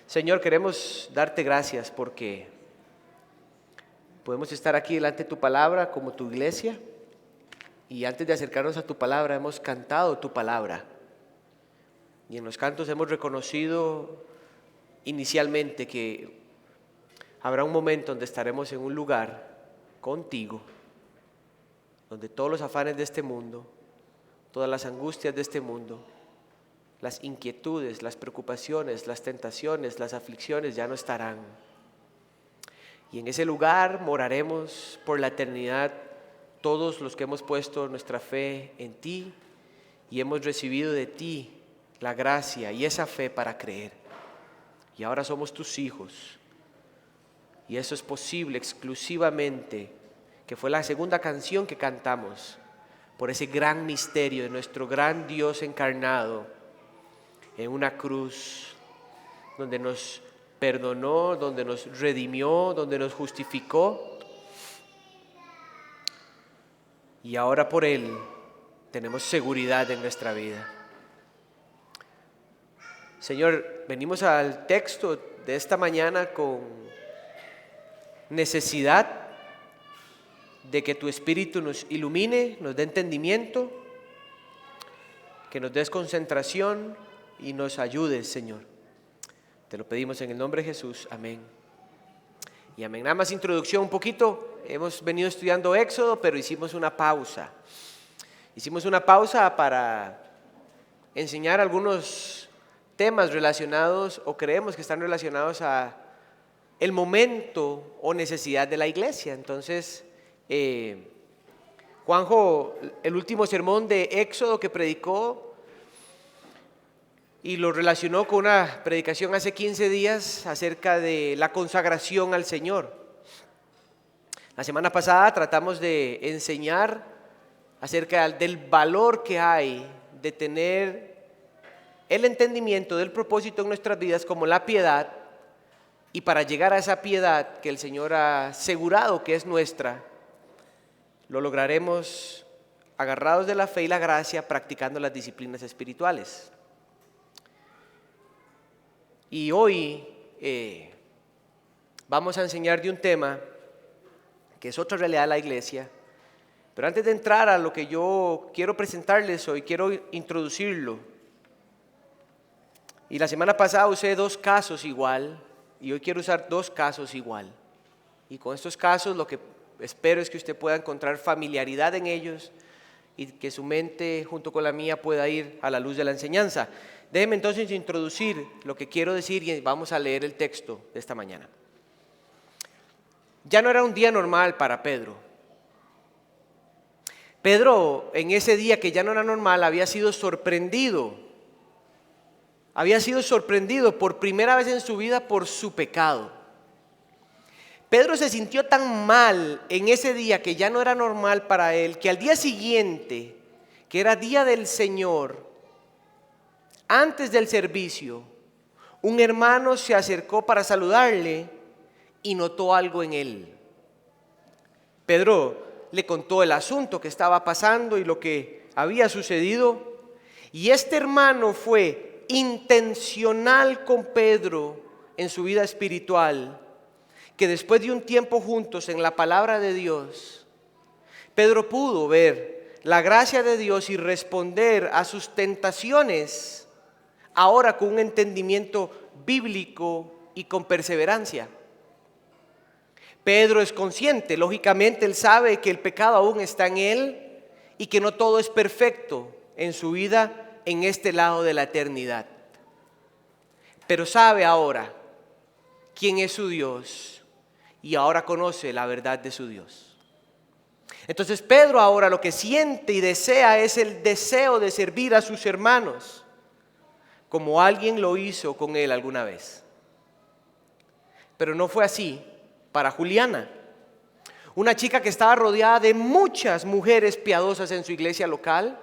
Señor, queremos darte gracias porque podemos estar aquí delante de tu palabra como tu iglesia, y antes de acercarnos a tu palabra hemos cantado tu palabra, y en los cantos hemos reconocido inicialmente que habrá un momento donde estaremos en un lugar contigo, donde todos los afanes de este mundo, todas las angustias de este mundo, las inquietudes, las preocupaciones, las tentaciones, las aflicciones ya no estarán. Y en ese lugar moraremos por la eternidad todos los que hemos puesto nuestra fe en ti y hemos recibido de ti la gracia y esa fe para creer. Y ahora somos tus hijos. Y eso es posible exclusivamente, que fue la segunda canción que cantamos, por ese gran misterio de nuestro gran Dios encarnado en una cruz, donde nos perdonó, donde nos redimió, donde nos justificó. Y ahora por Él tenemos seguridad en nuestra vida. Señor, venimos al texto de esta mañana con necesidad de que tu Espíritu nos ilumine, nos dé entendimiento, que nos des concentración y nos ayudes, Señor. Te lo pedimos en el nombre de Jesús, amén y amén. Nada más introducción un poquito. Hemos venido estudiando Éxodo, pero hicimos una pausa. Hicimos una pausa para enseñar algunos temas relacionados, o creemos que están relacionados a el momento o necesidad de la iglesia. Entonces, Juanjo, el último sermón de Éxodo que predicó, y lo relacionó con una predicación hace 15 días acerca de la consagración al Señor. La semana pasada tratamos de enseñar acerca del valor que hay de tener el entendimiento del propósito en nuestras vidas como la piedad, y para llegar a esa piedad que el Señor ha asegurado que es nuestra, lo lograremos agarrados de la fe y la gracia, practicando las disciplinas espirituales. Y hoy vamos a enseñar de un tema que es otra realidad de la iglesia. Pero antes de entrar a lo que yo quiero presentarles hoy, quiero introducirlo. Y la semana pasada usé 2 casos igual, y hoy quiero usar 2 casos igual. Y con estos casos lo que espero es que usted pueda encontrar familiaridad en ellos y que su mente junto con la mía pueda ir a la luz de la enseñanza. Déjeme entonces introducir lo que quiero decir y vamos a leer el texto de esta mañana. Ya no era un día normal para Pedro. Pedro, en ese día que ya no era normal, había sido sorprendido. Había sido sorprendido por primera vez en su vida por su pecado. Pedro se sintió tan mal en ese día que ya no era normal para él, que al día siguiente, que era día del Señor, antes del servicio, un hermano se acercó para saludarle y notó algo en él. Pedro le contó el asunto que estaba pasando y lo que había sucedido, y este hermano fue intencional con Pedro en su vida espiritual, que después de un tiempo juntos en la palabra de Dios, Pedro pudo ver la gracia de Dios y responder a sus tentaciones, ahora con un entendimiento bíblico y con perseverancia. Pedro es consciente, lógicamente él sabe que el pecado aún está en él y que no todo es perfecto en su vida en este lado de la eternidad. Pero sabe ahora quién es su Dios y ahora conoce la verdad de su Dios. Entonces Pedro ahora lo que siente y desea es el deseo de servir a sus hermanos, como alguien lo hizo con él alguna vez. Pero no fue así para Juliana, una chica que estaba rodeada de muchas mujeres piadosas en su iglesia local,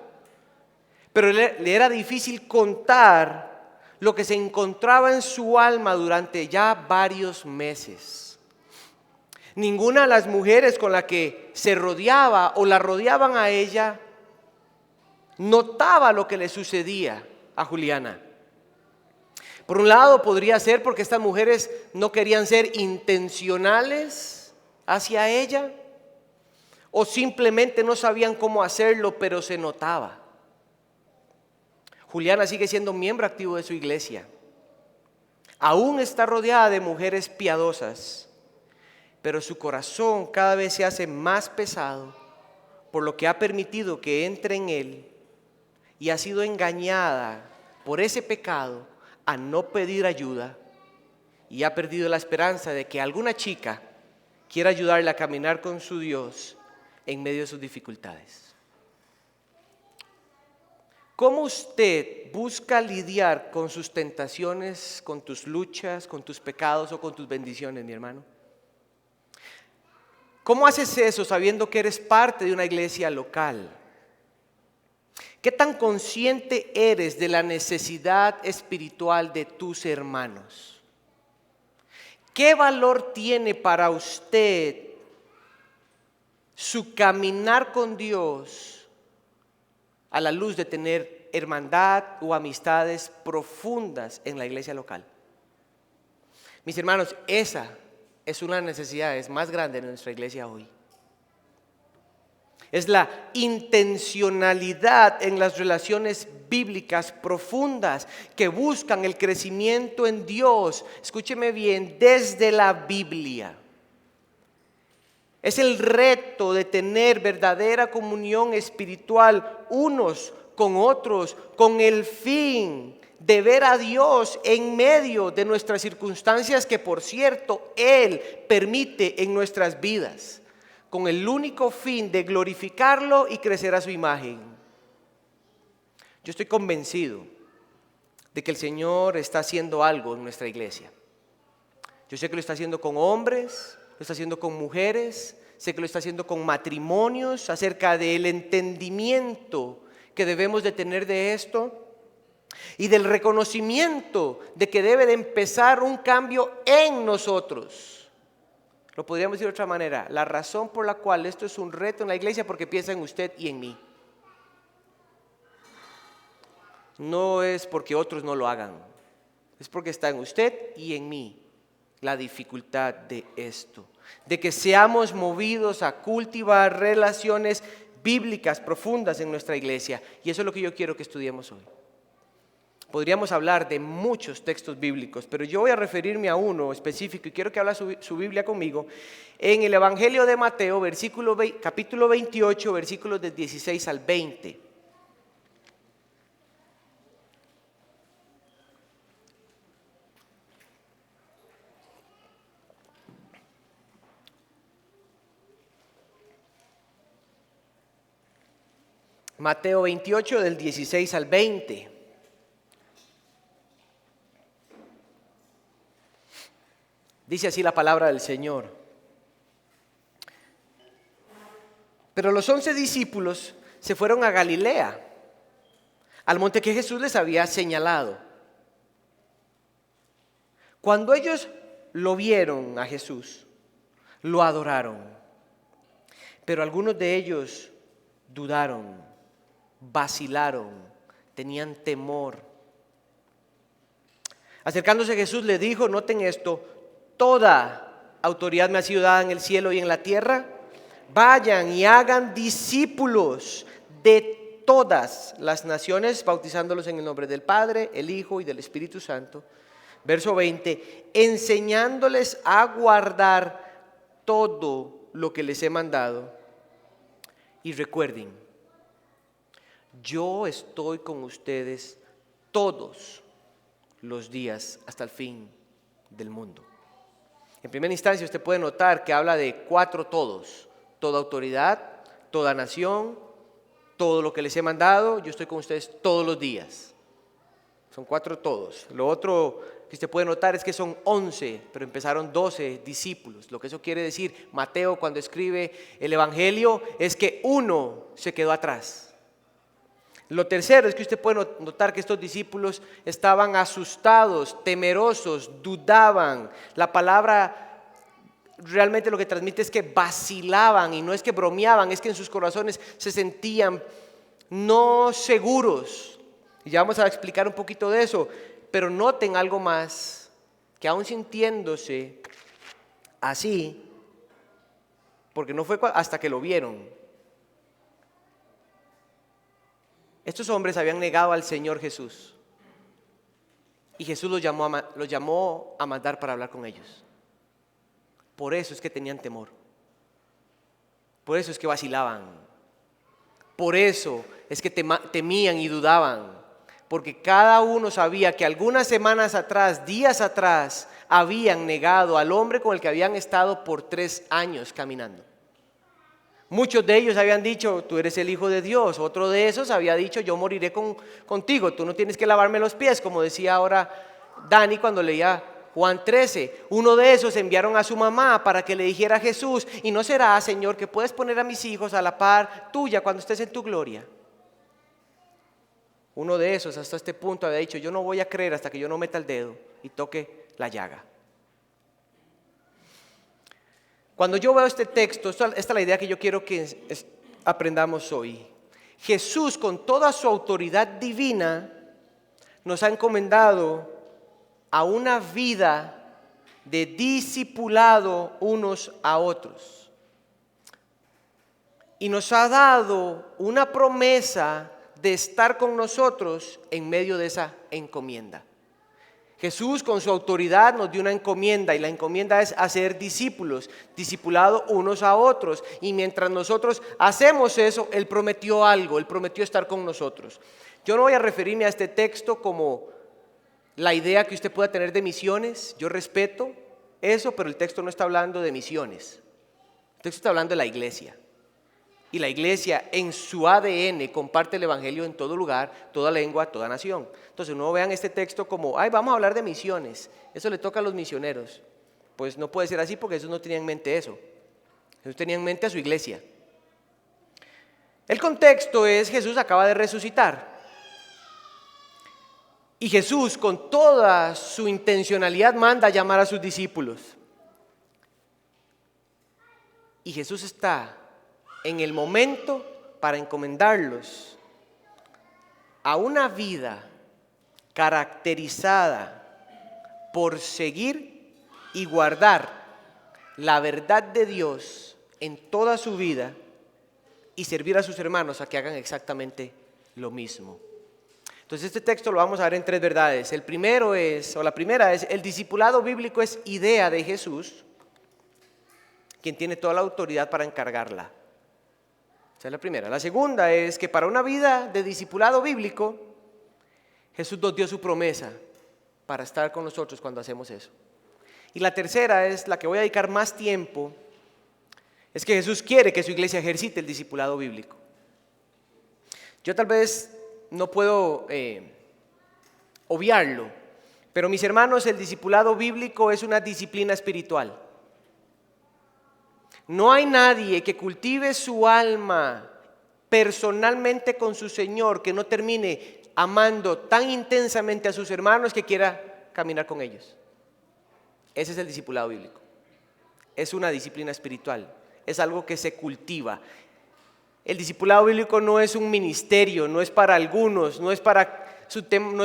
pero le era difícil contar lo que se encontraba en su alma durante ya varios meses. Ninguna de las mujeres con la que se rodeaba o la rodeaban a ella notaba lo que le sucedía a Juliana. Por un lado podría ser porque estas mujeres no querían ser intencionales hacia ella, o simplemente no sabían cómo hacerlo, pero se notaba. Juliana sigue siendo miembro activo de su iglesia. Aún está rodeada de mujeres piadosas, pero su corazón cada vez se hace más pesado por lo que ha permitido que entre en él, y ha sido engañada por ese pecado a no pedir ayuda, y ha perdido la esperanza de que alguna chica quiera ayudarle a caminar con su Dios en medio de sus dificultades. ¿Cómo usted busca lidiar con sus tentaciones, con tus luchas, con tus pecados o con tus bendiciones, mi hermano? ¿Cómo haces eso sabiendo que eres parte de una iglesia local? ¿Qué tan consciente eres de la necesidad espiritual de tus hermanos? ¿Qué valor tiene para usted su caminar con Dios a la luz de tener hermandad o amistades profundas en la iglesia local? Mis hermanos, esa es una de las necesidades más grandes de nuestra iglesia hoy. Es la intencionalidad en las relaciones bíblicas profundas que buscan el crecimiento en Dios. Escúcheme bien, desde la Biblia. Es el reto de tener verdadera comunión espiritual unos con otros, con el fin de ver a Dios en medio de nuestras circunstancias que, por cierto, Él permite en nuestras vidas, con el único fin de glorificarlo y crecer a su imagen. Yo estoy convencido de que el Señor está haciendo algo en nuestra iglesia. Yo sé que lo está haciendo con hombres, lo está haciendo con mujeres, sé que lo está haciendo con matrimonios, acerca del entendimiento que debemos de tener de esto y del reconocimiento de que debe de empezar un cambio en nosotros. Lo podríamos decir de otra manera, la razón por la cual esto es un reto en la iglesia, porque piensa en usted y en mí. No es porque otros no lo hagan, es porque está en usted y en mí la dificultad de esto, de que seamos movidos a cultivar relaciones bíblicas profundas en nuestra iglesia. Y eso es lo que yo quiero que estudiemos hoy. Podríamos hablar de muchos textos bíblicos, pero yo voy a referirme a uno específico y quiero que hable su Biblia conmigo. En el Evangelio de Mateo, capítulo 28, versículos del 16 al 20. Mateo 28, del 16 al 20. Dice así la palabra del Señor. Pero los 11 discípulos se fueron a Galilea, al monte que Jesús les había señalado. Cuando ellos lo vieron a Jesús, lo adoraron. Pero algunos de ellos dudaron, vacilaron, tenían temor. Acercándose Jesús les dijo, noten esto: toda autoridad me ha sido dada en el cielo y en la tierra. Vayan y hagan discípulos de todas las naciones, bautizándolos en el nombre del Padre, el Hijo y del Espíritu Santo. Verso 20, enseñándoles a guardar todo lo que les he mandado. Y recuerden, yo estoy con ustedes todos los días hasta el fin del mundo. En primera instancia usted puede notar que habla de 4 todos: toda autoridad, toda nación, todo lo que les he mandado, yo estoy con ustedes todos los días. Son 4 todos. Lo otro que usted puede notar es que son 11, pero empezaron 12 discípulos. Lo que eso quiere decir, Mateo cuando escribe el Evangelio, es que uno se quedó atrás. Lo tercero es que usted puede notar que estos discípulos estaban asustados, temerosos, dudaban. La palabra realmente lo que transmite es que vacilaban, y no es que bromeaban, es que en sus corazones se sentían no seguros. Y ya vamos a explicar un poquito de eso, pero noten algo más, que aún sintiéndose así, porque no fue hasta que lo vieron, estos hombres habían negado al Señor Jesús y Jesús los llamó a mandar para hablar con ellos. Por eso es que tenían temor, por eso es que vacilaban, por eso es que temían y dudaban, porque cada uno sabía que algunas semanas atrás, días atrás, habían negado al hombre con el que habían estado por 3 años caminando. Muchos de ellos habían dicho, tú eres el Hijo de Dios. Otro de esos había dicho, yo moriré contigo, tú no tienes que lavarme los pies, como decía ahora Dani cuando leía Juan 13. Uno de esos enviaron a su mamá para que le dijera a Jesús, y no será, Señor, que puedes poner a mis hijos a la par tuya cuando estés en tu gloria. Uno de esos hasta este punto había dicho, yo no voy a creer hasta que yo no meta el dedo y toque la llaga. Cuando yo veo este texto, esta es la idea que yo quiero que aprendamos hoy. Jesús, con toda su autoridad divina, nos ha encomendado a una vida de discipulado unos a otros. Y nos ha dado una promesa de estar con nosotros en medio de esa encomienda. Jesús con su autoridad nos dio una encomienda, y la encomienda es hacer discípulos, discipulado unos a otros. Y mientras nosotros hacemos eso, Él prometió algo, Él prometió estar con nosotros. Yo no voy a referirme a este texto como la idea que usted pueda tener de misiones. Yo respeto eso, pero el texto no está hablando de misiones. El texto está hablando de la iglesia. Y la iglesia en su ADN comparte el evangelio en todo lugar, toda lengua, toda nación. Entonces no vean este texto como, vamos a hablar de misiones, eso le toca a los misioneros. Pues no puede ser así, porque Jesús no tenía en mente eso. Jesús tenía en mente a su iglesia. El contexto es, Jesús acaba de resucitar. Y Jesús con toda su intencionalidad manda a llamar a sus discípulos. Y Jesús está en el momento para encomendarlos a una vida caracterizada por seguir y guardar la verdad de Dios en toda su vida y servir a sus hermanos a que hagan exactamente lo mismo. Entonces este texto lo vamos a ver en 3 verdades. La primera es, el discipulado bíblico es idea de Jesús, quien tiene toda la autoridad para encargarla. Esa es la primera. La segunda es que para una vida de discipulado bíblico, Jesús nos dio su promesa para estar con nosotros cuando hacemos eso. Y la tercera es la que voy a dedicar más tiempo, es que Jesús quiere que su iglesia ejercite el discipulado bíblico. Yo tal vez no puedo obviarlo, pero mis hermanos, el discipulado bíblico es una disciplina espiritual. No hay nadie que cultive su alma personalmente con su Señor que no termine amando tan intensamente a sus hermanos que quiera caminar con ellos. Ese es el discipulado bíblico. Es una disciplina espiritual, es algo que se cultiva. El discipulado bíblico no es un ministerio, no es para algunos, no es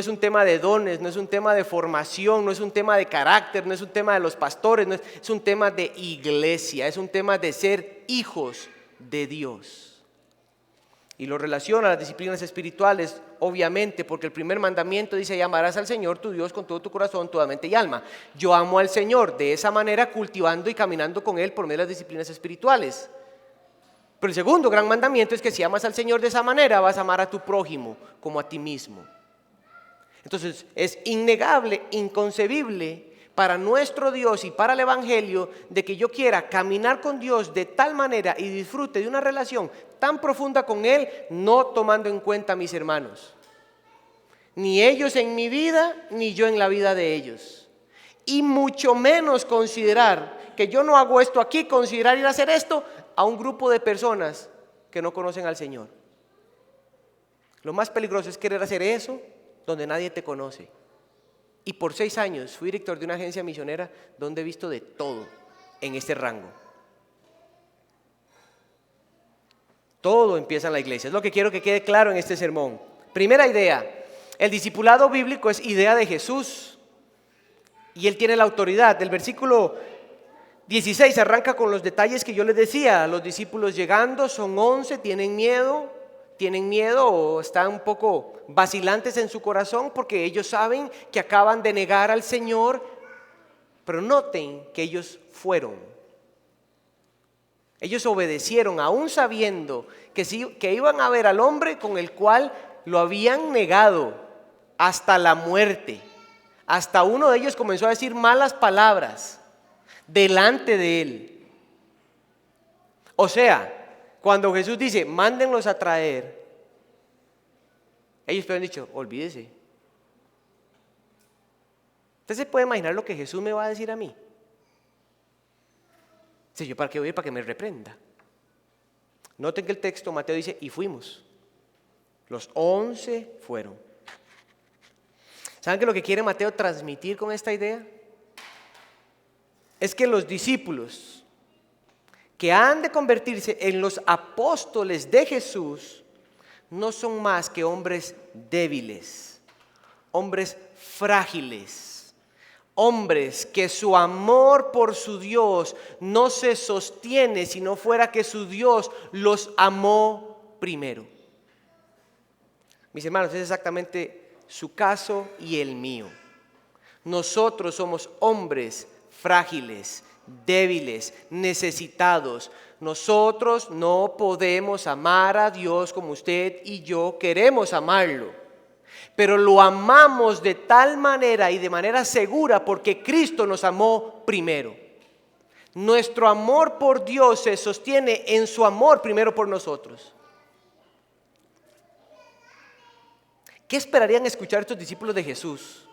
un tema de dones, no es un tema de formación, no es un tema de carácter, no es un tema de los pastores, es un tema de iglesia, es un tema de ser hijos de Dios. Y lo relaciona a las disciplinas espirituales, obviamente, porque el primer mandamiento dice, y amarás al Señor tu Dios con todo tu corazón, toda mente y alma. Yo amo al Señor de esa manera, cultivando y caminando con Él por medio de las disciplinas espirituales. Pero el segundo gran mandamiento es que si amas al Señor de esa manera, vas a amar a tu prójimo como a ti mismo. Entonces es innegable, inconcebible para nuestro Dios y para el Evangelio de que yo quiera caminar con Dios de tal manera y disfrute de una relación tan profunda con Él, no tomando en cuenta a mis hermanos. Ni ellos en mi vida, ni yo en la vida de ellos. Y mucho menos considerar que yo no hago esto aquí, considerar ir a hacer esto a un grupo de personas que no conocen al Señor. Lo más peligroso es querer hacer eso donde nadie te conoce. Y por 6 años fui director de una agencia misionera donde he visto de todo en este rango. Todo empieza en la iglesia. Es lo que quiero que quede claro en este sermón. Primera idea, el discipulado bíblico es idea de Jesús y Él tiene la autoridad. El versículo 16 arranca con los detalles que yo les decía. Los discípulos llegando, son 11, tienen miedo o están un poco vacilantes en su corazón porque ellos saben que acaban de negar al Señor, pero noten que ellos fueron. Ellos obedecieron aún sabiendo que iban a ver al hombre con el cual lo habían negado hasta la muerte. Hasta uno de ellos comenzó a decir malas palabras delante de él. O sea, cuando Jesús dice, mándenlos a traer, ellos habían dicho, olvídese. ¿Usted se puede imaginar lo que Jesús me va a decir a mí? Si yo para qué voy, para que me reprenda. Noten que el texto, Mateo dice, y fuimos. Los 11 fueron. ¿Saben qué es lo que quiere Mateo transmitir con esta idea? Es que los discípulos que han de convertirse en los apóstoles de Jesús no son más que hombres débiles, hombres frágiles, hombres que su amor por su Dios no se sostiene si no fuera que su Dios los amó primero. Mis hermanos, es exactamente su caso y el mío. Nosotros somos hombres frágiles, débiles, necesitados. Nosotros no podemos amar a Dios como usted y yo queremos amarlo, pero lo amamos de tal manera y de manera segura porque Cristo nos amó primero. Nuestro amor por Dios se sostiene en su amor primero por nosotros. ¿Qué esperarían escuchar estos discípulos de Jesús?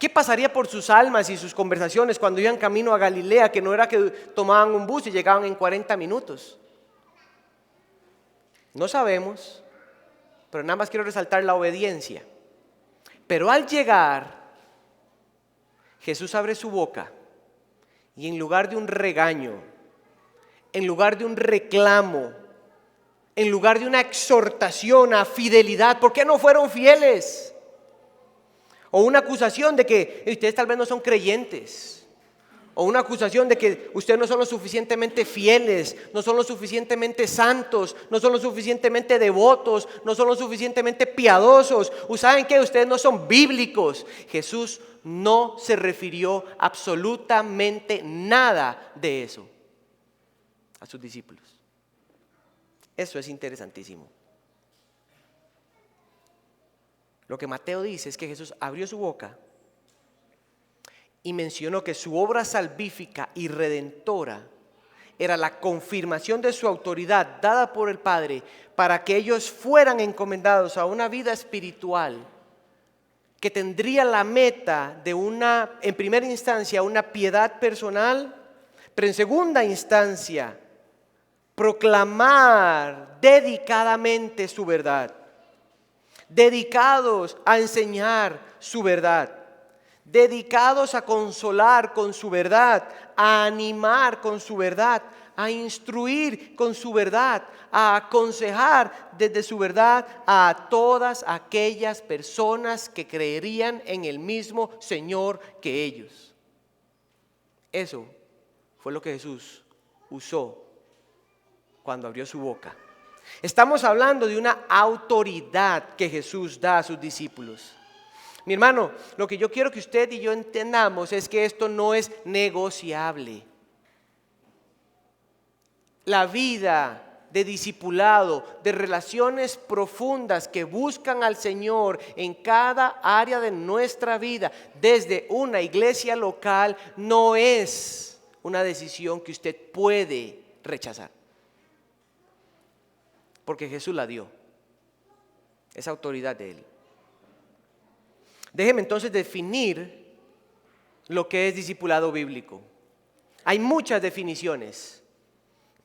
¿Qué pasaría por sus almas y sus conversaciones cuando iban camino a Galilea, que no era que tomaban un bus y llegaban en 40 minutos? No sabemos, pero nada más quiero resaltar la obediencia. Pero al llegar, Jesús abre su boca y en lugar de un regaño, en lugar de un reclamo, en lugar de una exhortación a fidelidad, ¿por qué no fueron fieles? O una acusación de que ustedes tal vez no son creyentes. O una acusación de que ustedes no son lo suficientemente fieles, no son lo suficientemente santos, no son lo suficientemente devotos, no son lo suficientemente piadosos. ¿Saben qué? Ustedes no son bíblicos. Jesús no se refirió absolutamente nada de eso a sus discípulos. Eso es interesantísimo. Lo que Mateo dice es que Jesús abrió su boca y mencionó que su obra salvífica y redentora era la confirmación de su autoridad dada por el Padre para que ellos fueran encomendados a una vida espiritual que tendría la meta de en primera instancia, una piedad personal, pero en segunda instancia, proclamar dedicadamente su verdad. Dedicados a enseñar su verdad, dedicados a consolar con su verdad, a animar con su verdad, a instruir con su verdad, a aconsejar desde su verdad a todas aquellas personas que creerían en el mismo Señor que ellos. Eso fue lo que Jesús usó cuando abrió su boca. Estamos hablando de una autoridad que Jesús da a sus discípulos. Mi hermano, lo que yo quiero que usted y yo entendamos es que esto no es negociable. La vida de discipulado, de relaciones profundas que buscan al Señor en cada área de nuestra vida, desde una iglesia local, no es una decisión que usted puede rechazar. Porque Jesús la dio, esa autoridad de Él. Déjeme entonces definir lo que es discipulado bíblico. Hay muchas definiciones,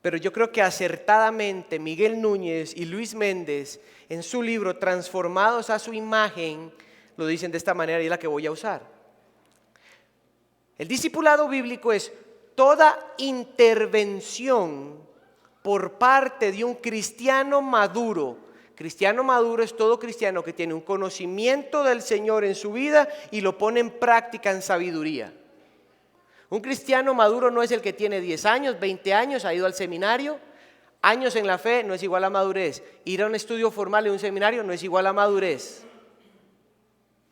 pero yo creo que acertadamente Miguel Núñez y Luis Méndez en su libro Transformados a su imagen lo dicen de esta manera y es la que voy a usar. El discipulado bíblico es toda intervención por parte de un cristiano maduro. Cristiano maduro es todo cristiano que tiene un conocimiento del Señor en su vida y lo pone en práctica en sabiduría. Un cristiano maduro no es el que tiene 10 años, 20 años, ha ido al seminario. Años en la fe no es igual a madurez. Ir a un estudio formal en un seminario no es igual a madurez.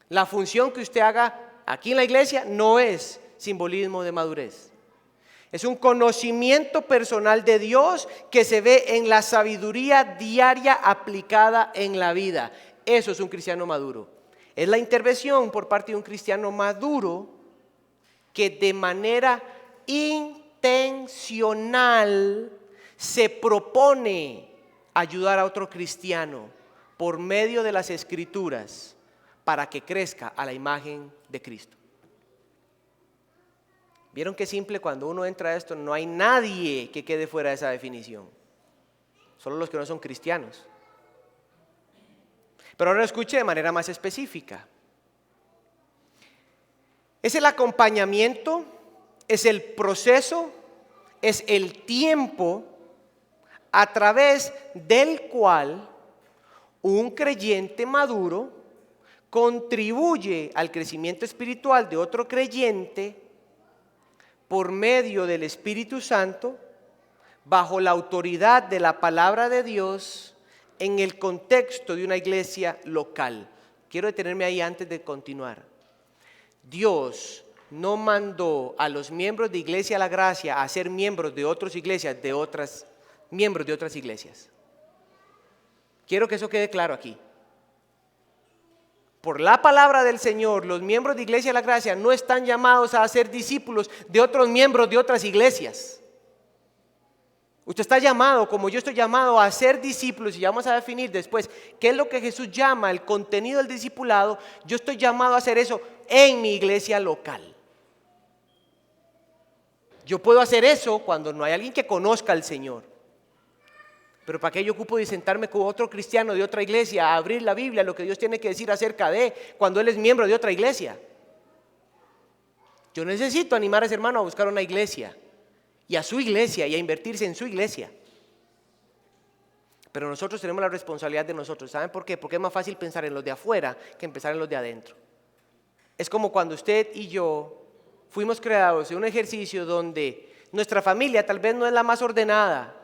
La función que usted haga aquí en la iglesia no es simbolismo de madurez. Es un conocimiento personal de Dios que se ve en la sabiduría diaria aplicada en la vida. Eso es un cristiano maduro. Es la intervención por parte de un cristiano maduro que de manera intencional se propone ayudar a otro cristiano por medio de las Escrituras para que crezca a la imagen de Cristo. ¿Vieron qué simple? Cuando uno entra a esto, no hay nadie que quede fuera de esa definición. Solo los que no son cristianos. Pero ahora escuche de manera más específica. Es el acompañamiento, es el proceso, es el tiempo a través del cual un creyente maduro contribuye al crecimiento espiritual de otro creyente por medio del Espíritu Santo, bajo la autoridad de la palabra de Dios, en el contexto de una iglesia local. Quiero detenerme ahí antes de continuar. Dios no mandó a los miembros de Iglesia La Gracia a ser miembros de otras iglesias, miembros de otras iglesias. Quiero que eso quede claro aquí. Por la palabra del Señor, los miembros de Iglesia La Gracia no están llamados a ser discípulos de otros miembros de otras iglesias. Usted está llamado, como yo estoy llamado, a ser discípulos, y ya vamos a definir después qué es lo que Jesús llama el contenido del discipulado. Yo estoy llamado a hacer eso en mi iglesia local. Yo puedo hacer eso cuando no hay alguien que conozca al Señor. Pero ¿para qué yo ocupo de sentarme con otro cristiano de otra iglesia a abrir la Biblia, lo que Dios tiene que decir acerca de, cuando él es miembro de otra iglesia? Yo necesito animar a ese hermano a buscar una iglesia, y a su iglesia, y a invertirse en su iglesia. Pero nosotros tenemos la responsabilidad de nosotros. ¿Saben por qué? Porque es más fácil pensar en los de afuera que pensar en los de adentro. Es como cuando usted y yo fuimos creados en un ejercicio donde nuestra familia tal vez no es la más ordenada,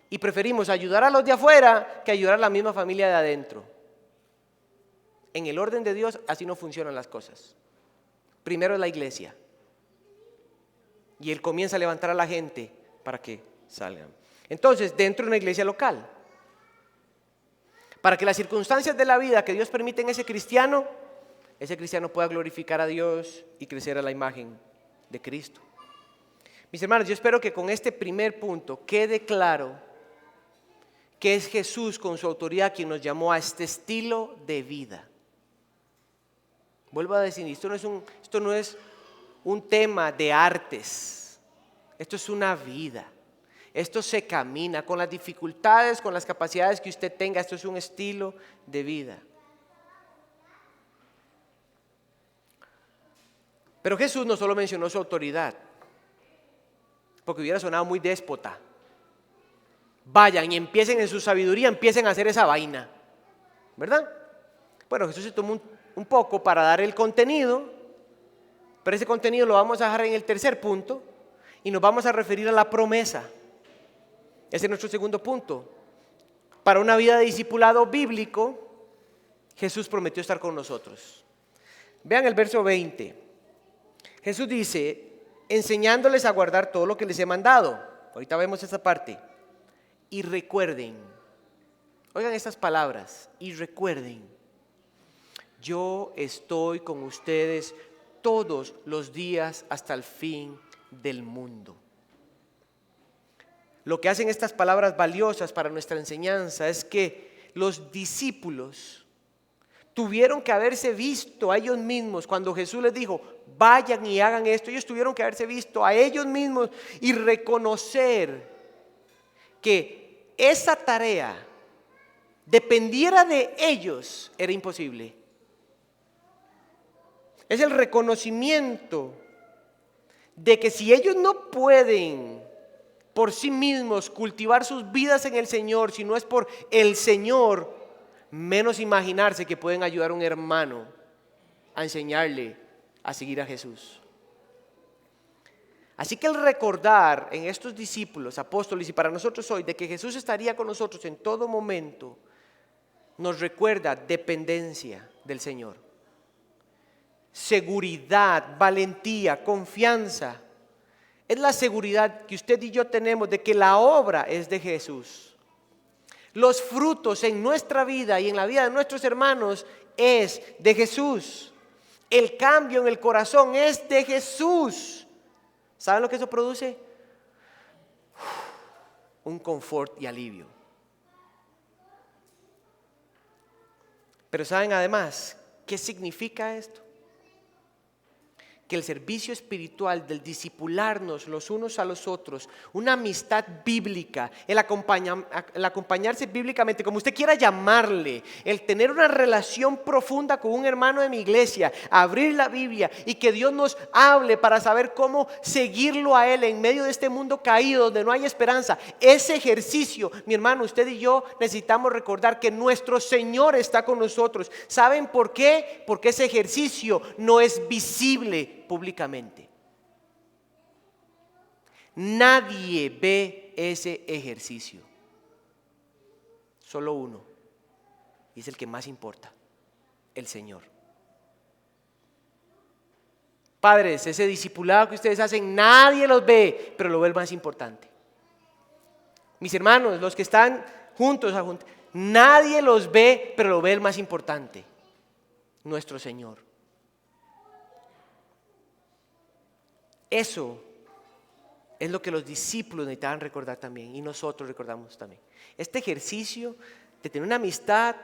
y preferimos ayudar a los de afuera que ayudar a la misma familia de adentro. En el orden de Dios así no funcionan las cosas. Primero es la iglesia, y Él comienza a levantar a la gente para que salgan. Entonces, dentro de una iglesia local, para que las circunstancias de la vida que Dios permite en ese cristiano pueda glorificar a Dios y crecer a la imagen de Cristo. Mis hermanos, yo espero que con este primer punto quede claro que es Jesús con su autoridad quien nos llamó a este estilo de vida. Vuelvo a decir, esto no es un tema de artes, esto es una vida. Esto se camina con las dificultades, con las capacidades que usted tenga. Esto es un estilo de vida. Pero Jesús no solo mencionó su autoridad, porque hubiera sonado muy déspota. Vayan y empiecen en su sabiduría, empiecen a hacer esa vaina, ¿verdad? Bueno, Jesús se tomó un poco para dar el contenido, pero ese contenido lo vamos a dejar en el tercer punto y nos vamos a referir a la promesa. Ese es nuestro segundo punto. Para una vida de discipulado bíblico, Jesús prometió estar con nosotros. Vean el verso 20. Jesús dice, enseñándoles a guardar todo lo que les he mandado. Ahorita vemos esa parte. Y recuerden, oigan estas palabras, y recuerden, yo estoy con ustedes todos los días hasta el fin del mundo. Lo que hacen estas palabras valiosas para nuestra enseñanza es que los discípulos tuvieron que haberse visto a ellos mismos cuando Jesús les dijo, vayan y hagan esto. Ellos tuvieron que haberse visto a ellos mismos y reconocer que esa tarea dependiera de ellos era imposible. Es el reconocimiento de que si ellos no pueden por sí mismos cultivar sus vidas en el Señor, si no es por el Señor, menos imaginarse que pueden ayudar a un hermano a enseñarle a seguir a Jesús. Así que el recordar en estos discípulos, apóstoles y para nosotros hoy de que Jesús estaría con nosotros en todo momento, nos recuerda dependencia del Señor, seguridad, valentía, confianza. Es la seguridad que usted y yo tenemos de que la obra es de Jesús. Los frutos en nuestra vida y en la vida de nuestros hermanos es de Jesús. El cambio en el corazón es de Jesús. ¿Saben lo que eso produce? Un confort y alivio. Pero ¿saben además qué significa esto? Que el servicio espiritual del discipularnos los unos a los otros, una amistad bíblica, el acompañarse bíblicamente, como usted quiera llamarle, el tener una relación profunda con un hermano de mi iglesia, abrir la Biblia y que Dios nos hable para saber cómo seguirlo a Él en medio de este mundo caído donde no hay esperanza. Ese ejercicio, mi hermano, usted y yo necesitamos recordar que nuestro Señor está con nosotros. ¿Saben por qué? Porque ese ejercicio no es visible públicamente. Nadie ve ese ejercicio, solo uno, y es el que más importa, el Señor. Padres, ese discipulado que ustedes hacen, nadie los ve, pero lo ve el más importante. Mis hermanos, los que están juntos, nadie los ve, pero lo ve el más importante, nuestro Señor. Eso es lo que los discípulos necesitaban recordar también y nosotros recordamos también. Este ejercicio de tener una amistad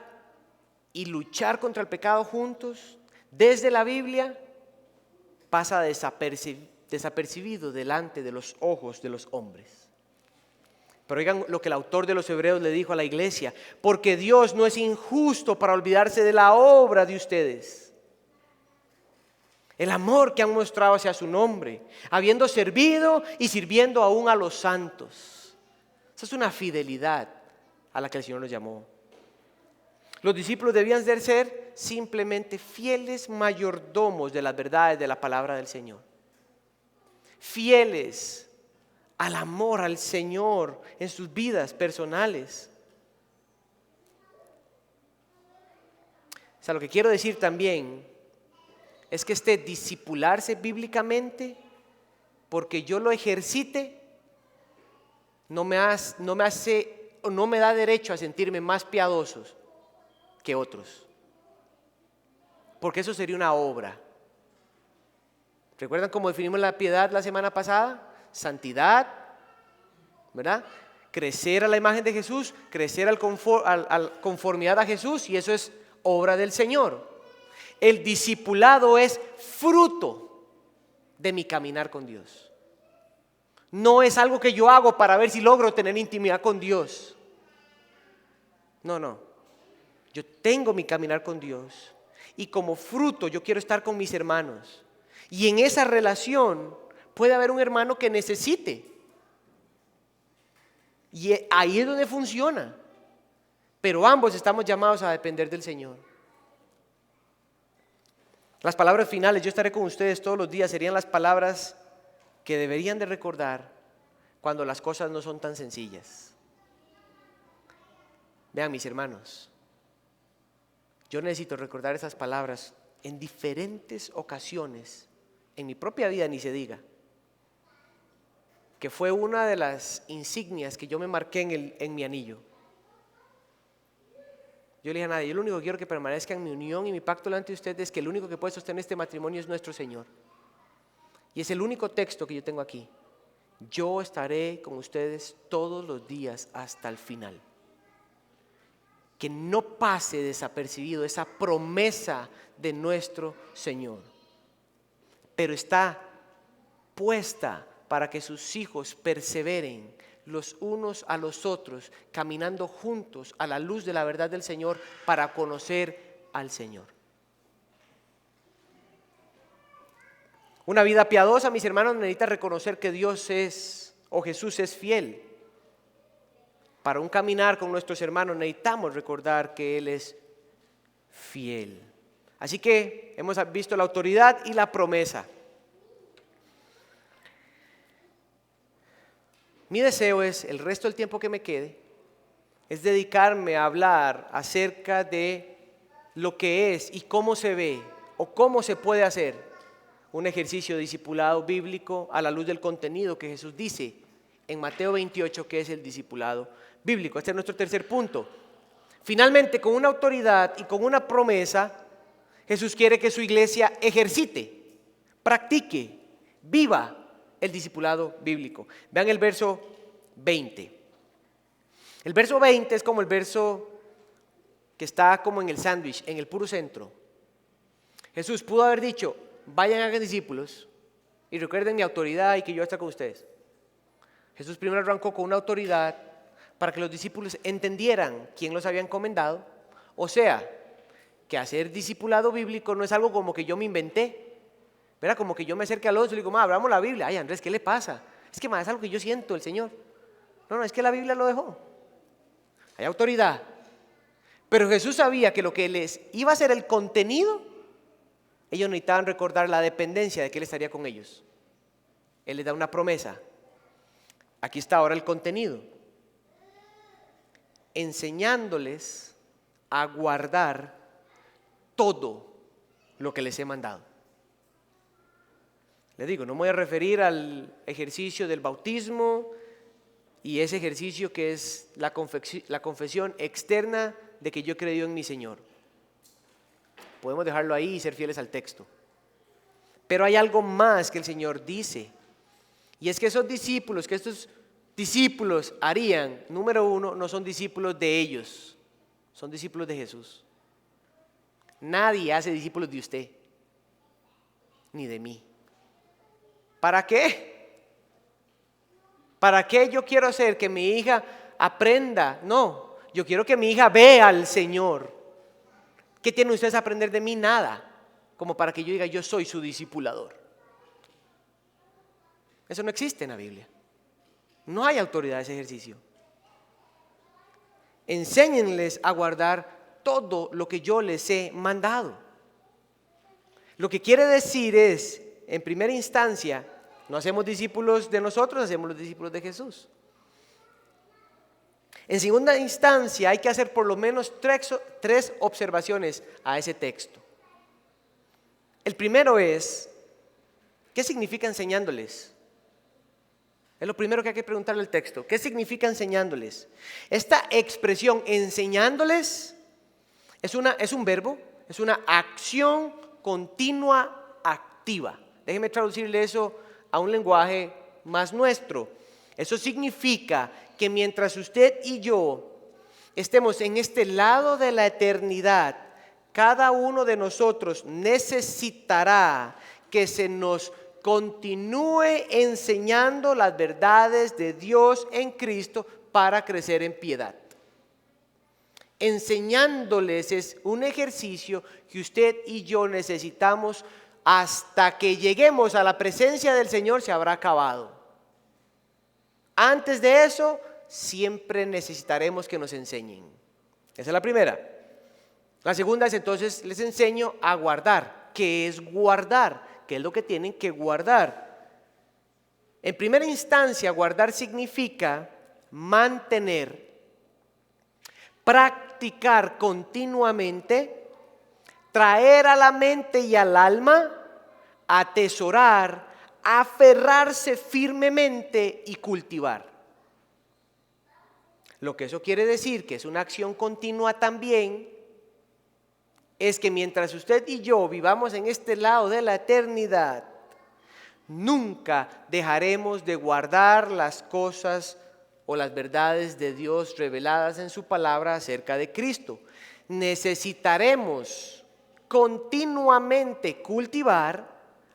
y luchar contra el pecado juntos desde la Biblia pasa desapercibido delante de los ojos de los hombres. Pero oigan lo que el autor de los Hebreos le dijo a la iglesia: porque Dios no es injusto para olvidarse de la obra de ustedes. El amor que han mostrado hacia su nombre, habiendo servido y sirviendo aún a los santos. Esa es una fidelidad a la que el Señor nos llamó. Los discípulos debían de ser simplemente fieles mayordomos de las verdades de la palabra del Señor. Fieles al amor al Señor en sus vidas personales. O sea, lo que quiero decir también es que discipularse bíblicamente, porque yo lo ejercite, no me da derecho a sentirme más piadosos que otros, porque eso sería una obra. ¿Recuerdan cómo definimos la piedad la semana pasada? Santidad, ¿verdad? Crecer a la imagen de Jesús, crecer al conformidad a Jesús, y eso es obra del Señor. El discipulado es fruto de mi caminar con Dios. No es algo que yo hago para ver si logro tener intimidad con Dios. No. Yo tengo mi caminar con Dios y como fruto yo quiero estar con mis hermanos. Y en esa relación puede haber un hermano que necesite. Y ahí es donde funciona. Pero ambos estamos llamados a depender del Señor. Las palabras finales, yo estaré con ustedes todos los días, serían las palabras que deberían de recordar cuando las cosas no son tan sencillas. Vean, mis hermanos, yo necesito recordar esas palabras en diferentes ocasiones, en mi propia vida ni se diga, que fue una de las insignias que yo me marqué en mi anillo. Yo le dije a nadie, yo lo único que quiero que permanezca en mi unión y mi pacto delante de ustedes es que el único que puede sostener este matrimonio es nuestro Señor. Y es el único texto que yo tengo aquí. Yo estaré con ustedes todos los días hasta el final. Que no pase desapercibido esa promesa de nuestro Señor. Pero está puesta para que sus hijos perseveren los unos a los otros, caminando juntos a la luz de la verdad del Señor para conocer al Señor. Una vida piadosa, mis hermanos, necesita reconocer que Dios es o Jesús es fiel. Para un caminar con nuestros hermanos necesitamos recordar que Él es fiel. Así que hemos visto la autoridad y la promesa. Mi deseo es, el resto del tiempo que me quede, es dedicarme a hablar acerca de lo que es y cómo se ve o cómo se puede hacer un ejercicio de discipulado bíblico a la luz del contenido que Jesús dice en Mateo 28 que es el discipulado bíblico. Este es nuestro tercer punto. Finalmente, con una autoridad y con una promesa, Jesús quiere que su iglesia ejercite, practique, viva el discipulado bíblico. Vean el verso 20. El verso 20 es como el verso que está como en el sándwich, en el puro centro. Jesús pudo haber dicho, vayan a hacer discípulos y recuerden mi autoridad y que yo esté con ustedes. Jesús primero arrancó con una autoridad para que los discípulos entendieran quién los había encomendado. O sea, que hacer discipulado bíblico no es algo como que yo me inventé. ¿Verdad? Como que yo me acerque a Alonso y le digo, abramos la Biblia. Ay, Andrés, ¿qué le pasa? Es que es algo que yo siento el Señor. No, es que la Biblia lo dejó. Hay autoridad. Pero Jesús sabía que lo que les iba a ser el contenido, ellos necesitaban recordar la dependencia de que Él estaría con ellos. Él les da una promesa. Aquí está ahora el contenido. Enseñándoles a guardar todo lo que les he mandado. Les digo, no me voy a referir al ejercicio del bautismo y ese ejercicio que es la confesión externa de que yo he creído en mi Señor. Podemos dejarlo ahí y ser fieles al texto. Pero hay algo más que el Señor dice. Y es que esos discípulos, que estos discípulos harían, número uno, no son discípulos de ellos, son discípulos de Jesús. Nadie hace discípulos de usted, ni de mí. ¿Para qué? ¿Para qué yo quiero hacer que mi hija aprenda? No, yo quiero que mi hija vea al Señor. ¿Qué tienen ustedes a aprender de mí? Nada, como para que yo diga yo soy su discipulador. Eso no existe en la Biblia. No hay autoridad de ese ejercicio. Enséñenles a guardar todo lo que yo les he mandado. Lo que quiere decir es, en primera instancia, no hacemos discípulos de nosotros, hacemos los discípulos de Jesús. En segunda instancia, hay que hacer por lo menos tres observaciones a ese texto. El primero es, ¿qué significa enseñándoles? Es lo primero que hay que preguntarle al texto. ¿Qué significa enseñándoles? Esta expresión, enseñándoles, es un verbo, es una acción continua activa. Déjeme traducirle eso a un lenguaje más nuestro. Eso significa que mientras usted y yo estemos en este lado de la eternidad, cada uno de nosotros necesitará que se nos continúe enseñando las verdades de Dios en Cristo para crecer en piedad. Enseñándoles es un ejercicio que usted y yo necesitamos hasta que lleguemos a la presencia del Señor se habrá acabado. Antes de eso, siempre necesitaremos que nos enseñen. Esa es la primera. La segunda es entonces les enseño a guardar. ¿Qué es guardar? ¿Qué es lo que tienen que guardar? En primera instancia, guardar significa mantener, practicar continuamente, traer a la mente y al alma, atesorar, aferrarse firmemente y cultivar. Lo que eso quiere decir, que es una acción continua también, es que mientras usted y yo vivamos en este lado de la eternidad, nunca dejaremos de guardar las cosas o las verdades de Dios reveladas en su palabra acerca de Cristo. Necesitaremos continuamente cultivar,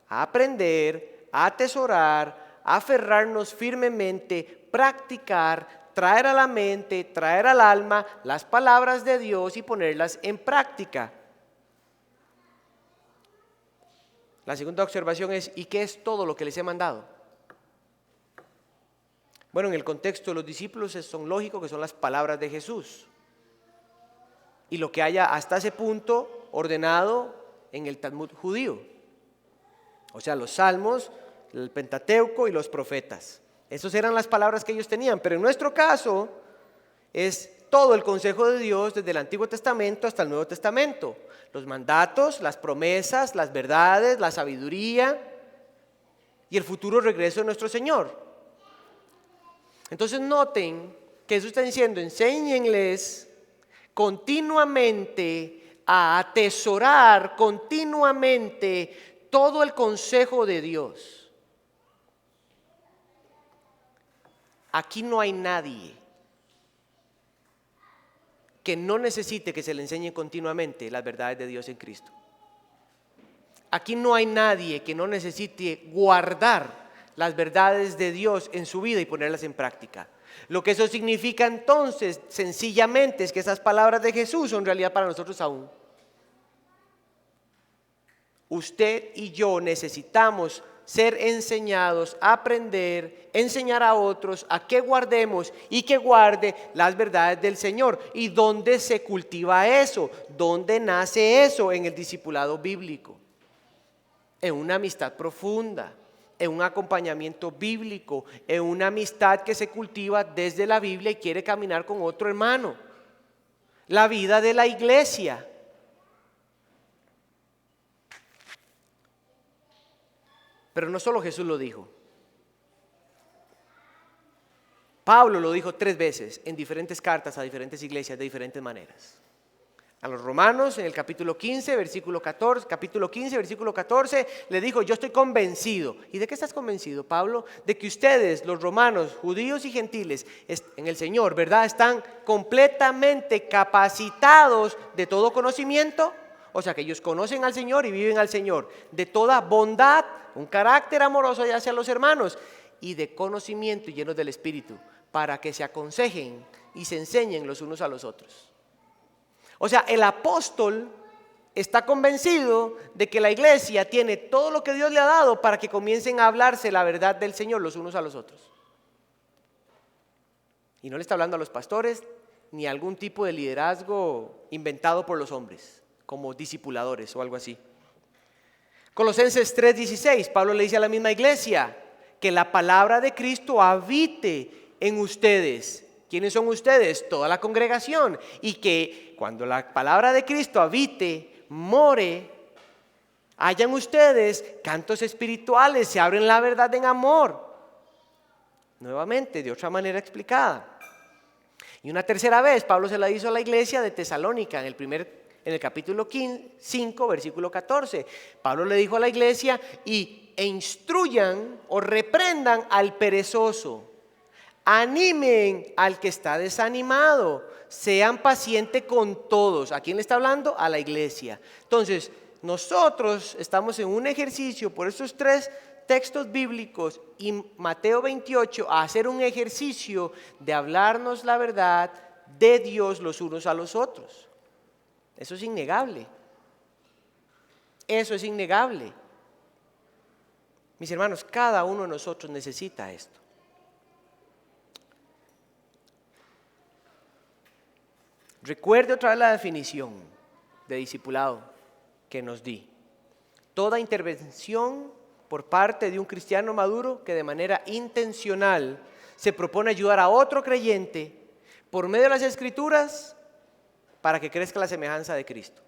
aprender, atesorar, aferrarnos firmemente, practicar, traer a la mente, traer al alma las palabras de Dios y ponerlas en práctica. La segunda observación es, ¿y qué es todo lo que les he mandado? Bueno, en el contexto de los discípulos son lógicos que son las palabras de Jesús. Y lo que haya hasta ese punto ordenado en el Talmud judío. O sea, los salmos, el Pentateuco y los profetas. Esas eran las palabras que ellos tenían. Pero en nuestro caso es todo el consejo de Dios desde el Antiguo Testamento hasta el Nuevo Testamento. Los mandatos, las promesas, las verdades, la sabiduría y el futuro regreso de nuestro Señor. Entonces noten que Jesús está diciendo, enséñenles continuamente a atesorar continuamente todo el consejo de Dios. Aquí no hay nadie que no necesite que se le enseñe continuamente las verdades de Dios en Cristo. Aquí no hay nadie que no necesite guardar las verdades de Dios en su vida y ponerlas en práctica. Lo que eso significa entonces, sencillamente, es que esas palabras de Jesús son realidad para nosotros aún. Usted y yo necesitamos ser enseñados, aprender, enseñar a otros a que guardemos y que guarde las verdades del Señor. ¿Y dónde se cultiva eso? ¿Dónde nace eso? En el discipulado bíblico, en una amistad profunda, en un acompañamiento bíblico, en una amistad que se cultiva desde la Biblia y quiere caminar con otro hermano. La vida de la iglesia. Pero no solo Jesús lo dijo. Pablo lo dijo 3 veces en diferentes cartas a diferentes iglesias de diferentes maneras. A los romanos en el capítulo 15, versículo 14, le dijo, yo estoy convencido. ¿Y de qué estás convencido, Pablo? De que ustedes, los romanos, judíos y gentiles, en el Señor, ¿verdad? Están completamente capacitados de todo conocimiento. O sea, que ellos conocen al Señor y viven al Señor. De toda bondad, un carácter amoroso hacia los hermanos. Y de conocimiento llenos del Espíritu, para que se aconsejen y se enseñen los unos a los otros. O sea, el apóstol está convencido de que la iglesia tiene todo lo que Dios le ha dado para que comiencen a hablarse la verdad del Señor los unos a los otros. Y no le está hablando a los pastores ni a algún tipo de liderazgo inventado por los hombres, como discipuladores o algo así. Colosenses 3:16, Pablo le dice a la misma iglesia que la palabra de Cristo habite en ustedes. ¿Quiénes son ustedes? Toda la congregación. Y que cuando la palabra de Cristo habite, more, hayan ustedes cantos espirituales, se abren la verdad en amor. Nuevamente, de otra manera explicada. Y una tercera vez, Pablo se la hizo a la iglesia de Tesalónica en el capítulo 5, versículo 14. Pablo le dijo a la iglesia, e instruyan o reprendan al perezoso. Animen al que está desanimado, sean pacientes con todos. ¿A quién le está hablando? A la iglesia. Entonces, nosotros estamos en un ejercicio por estos 3 textos bíblicos y Mateo 28 a hacer un ejercicio de hablarnos la verdad de Dios los unos a los otros. Eso es innegable. Eso es innegable. Mis hermanos, cada uno de nosotros necesita esto. Recuerde otra vez la definición de discipulado que nos di. Toda intervención por parte de un cristiano maduro que de manera intencional se propone ayudar a otro creyente por medio de las Escrituras para que crezca la semejanza de Cristo.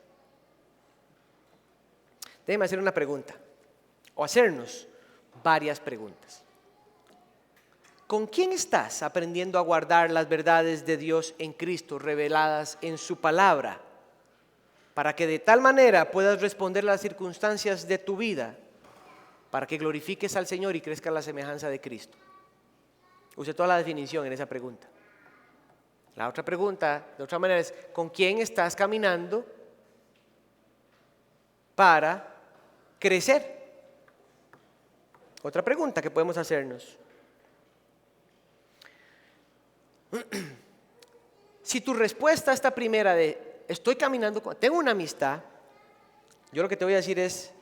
Déjeme hacer una pregunta o hacernos varias preguntas. ¿Con quién estás aprendiendo a guardar las verdades de Dios en Cristo reveladas en su palabra? Para que de tal manera puedas responder las circunstancias de tu vida, para que glorifiques al Señor y crezca la semejanza de Cristo. Use toda la definición en esa pregunta. La otra pregunta, de otra manera, es ¿con quién estás caminando para crecer? Otra pregunta que podemos hacernos. Si tu respuesta a esta primera de estoy caminando, tengo una amistad, yo lo que te voy a decir es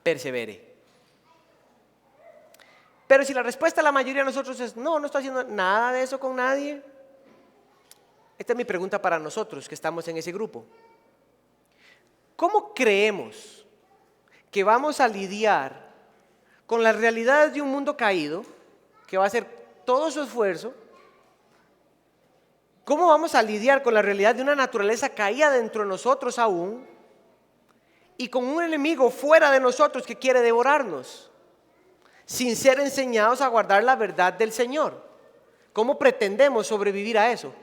persevere. Pero si la respuesta de la mayoría de nosotros es no, no estoy haciendo nada de eso con nadie. Esta es mi pregunta para nosotros que estamos en ese grupo. ¿Cómo creemos que vamos a lidiar con las realidades de un mundo caído, que va a hacer todo su esfuerzo? ¿Cómo vamos a lidiar con la realidad de una naturaleza caída dentro de nosotros aún y con un enemigo fuera de nosotros que quiere devorarnos, sin ser enseñados a guardar la verdad del Señor? ¿Cómo pretendemos sobrevivir a eso?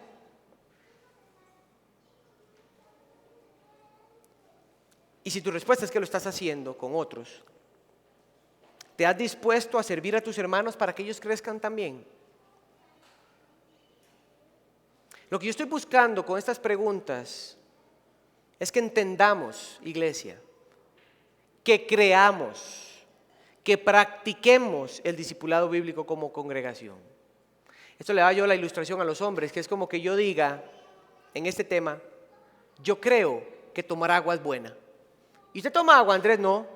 Y si tu respuesta es que lo estás haciendo con otros, ¿te has dispuesto a servir a tus hermanos para que ellos crezcan también? Lo que yo estoy buscando con estas preguntas es que entendamos, iglesia, que creamos, que practiquemos el discipulado bíblico como congregación. Esto le da yo la ilustración a los hombres, que es como que yo diga en este tema, yo creo que tomar agua es buena. ¿Y usted toma agua, Andrés? No.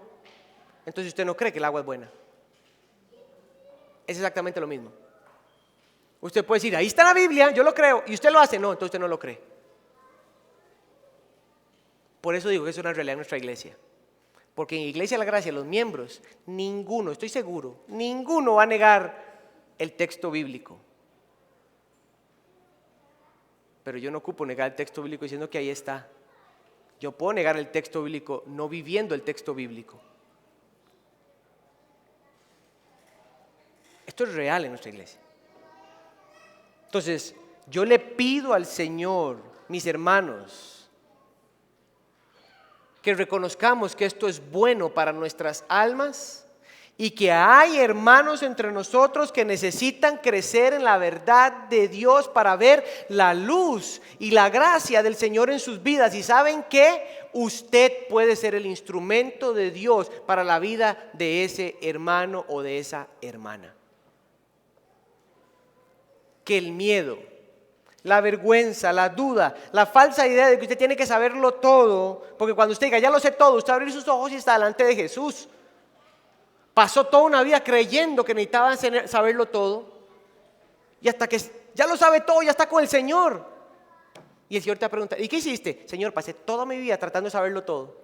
Entonces usted no cree que el agua es buena. Es exactamente lo mismo. Usted puede decir, ahí está la Biblia, yo lo creo, y usted lo hace. No, entonces usted no lo cree. Por eso digo que es una realidad en nuestra iglesia. Porque en Iglesia de la Gracia los miembros, ninguno, estoy seguro, ninguno va a negar el texto bíblico. Pero yo no ocupo negar el texto bíblico diciendo que ahí está. Yo puedo negar el texto bíblico no viviendo el texto bíblico. Esto es real en nuestra iglesia. Entonces, yo le pido al Señor, mis hermanos, que reconozcamos que esto es bueno para nuestras almas y que hay hermanos entre nosotros que necesitan crecer en la verdad de Dios para ver la luz y la gracia del Señor en sus vidas. Y saben que usted puede ser el instrumento de Dios para la vida de ese hermano o de esa hermana. Que el miedo, la vergüenza, la duda, la falsa idea de que usted tiene que saberlo todo, porque cuando usted diga ya lo sé todo, usted va a abrir sus ojos y está delante de Jesús. Pasó toda una vida creyendo que necesitaba saberlo todo, y hasta que ya lo sabe todo, ya está con el Señor. Y el Señor te pregunta, ¿y qué hiciste? Señor, pasé toda mi vida tratando de saberlo todo.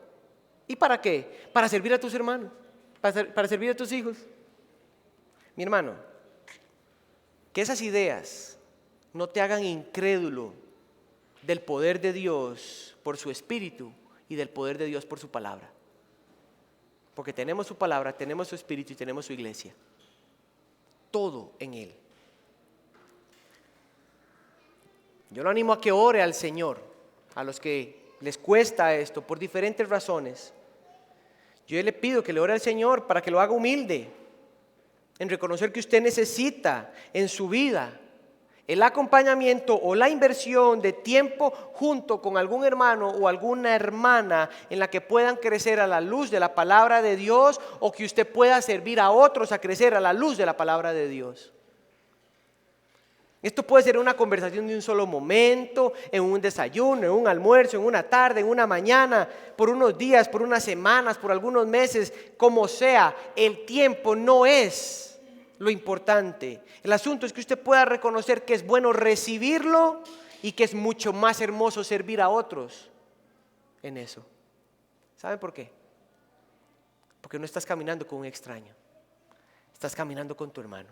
¿Y para qué? Para servir a tus hermanos, para servir a tus hijos. Mi hermano, que esas ideas no te hagan incrédulo del poder de Dios por su Espíritu y del poder de Dios por su palabra. Porque tenemos su palabra, tenemos su Espíritu y tenemos su iglesia. Todo en Él. Yo lo animo a que ore al Señor, a los que les cuesta esto por diferentes razones. Yo le pido que le ore al Señor para que lo haga humilde, en reconocer que usted necesita en su vida el acompañamiento o la inversión de tiempo junto con algún hermano o alguna hermana en la que puedan crecer a la luz de la palabra de Dios, o que usted pueda servir a otros a crecer a la luz de la palabra de Dios. Esto puede ser una conversación de un solo momento, en un desayuno, en un almuerzo, en una tarde, en una mañana, por unos días, por unas semanas, por algunos meses, como sea. El tiempo no es lo importante. El asunto es que usted pueda reconocer que es bueno recibirlo y que es mucho más hermoso servir a otros en eso. ¿Saben por qué? Porque no estás caminando con un extraño, estás caminando con tu hermano.